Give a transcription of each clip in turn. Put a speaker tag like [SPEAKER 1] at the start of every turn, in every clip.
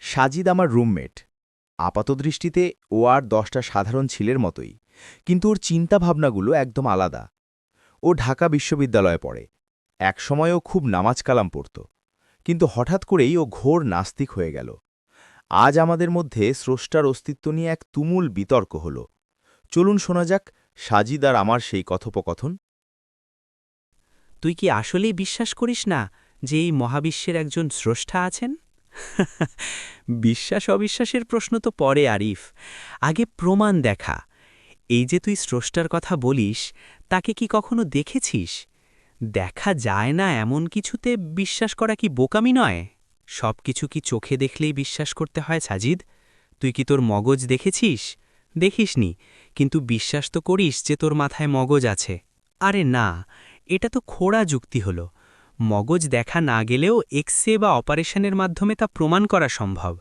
[SPEAKER 1] সাজিদ আমার রুমমেট। আপাতদৃষ্টিতে ও আর ১০টা সাধারণ ছেলের মতোই, কিন্তু ওর চিন্তাভাবনাগুলো একদম আলাদা। ও ঢাকা বিশ্ববিদ্যালয়ে পড়ে। একসময় ও খুব নামাজ কালাম পড়ত, কিন্তু হঠাৎ করেই ও ঘোর নাস্তিক হয়ে গেল। আজ আমাদের মধ্যে স্রষ্টার অস্তিত্ব নিয়ে এক তুমুল বিতর্ক হল। চলুন শোনা যাক সাজিদ আর আমার সেই কথোপকথন।
[SPEAKER 2] তুই কি আসলেই বিশ্বাস করিস না যে এই মহাবিশ্বের একজন স্রষ্টা আছেন? বিশ্বাস অবিশ্বাসের প্রশ্ন তো পরে, আরিফ। আগে প্রমাণ দেখা। এই যে তুই স্রষ্টার কথা বলিস, তাকে কি কখনো দেখেছিস? দেখা যায় না এমন কিছুতে বিশ্বাস করা কি বোকামি নয়? সব কিছু কি চোখে দেখলেই বিশ্বাস করতে হয় সাজিদ? তুই কি তোর মগজ দেখেছিস? দেখিসনি, কিন্তু বিশ্বাস তো করিস যে তোর মাথায় মগজ আছে। আরে না, এটা তো খোড়া যুক্তি হল। মগজ দেখা না গেলেও এক্স-রে বা অপারেশনের মাধ্যমে তা প্রমাণ করা সম্ভব।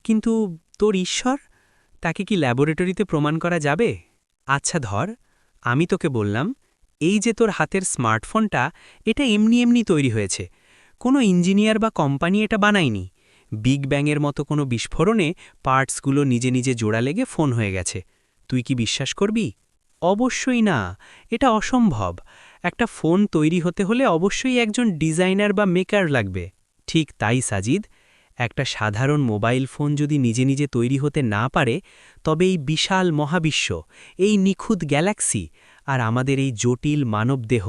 [SPEAKER 2] কিন্তু তোর ঈশ্বর, তাকে কি ল্যাবরেটরিতে প্রমাণ করা যাবে? আচ্ছা ধর, আমি তোকে বললাম, এই যে তোর হাতের স্মার্টফোনটা, এটা এমনি এমনি তৈরি হয়েছে। কোনো ইঞ্জিনিয়ার বা কোম্পানি এটা বানায়নি। বিগ ব্যাংয়ের মতো কোনো বিস্ফোরণে পার্টসগুলো নিজে নিজে জোড়া লেগে ফোন হয়ে গেছে। তুই কি বিশ্বাস করবি? অবশ্যই না, এটা অসম্ভব। একটা ফোন তৈরি হতে হলে অবশ্যই একজন ডিজাইনার বা মেকার লাগবে। ঠিক তাই সাজিদ, একটা সাধারণ মোবাইল ফোন যদি নিজে নিজে তৈরি হতে না পারে, তবে এই বিশাল মহাবিশ্ব, এই নিখুঁত গ্যালাক্সি আর আমাদের এই জটিল মানবদেহ,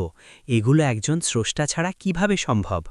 [SPEAKER 2] এগুলো একজন স্রষ্টা ছাড়া কিভাবে সম্ভব?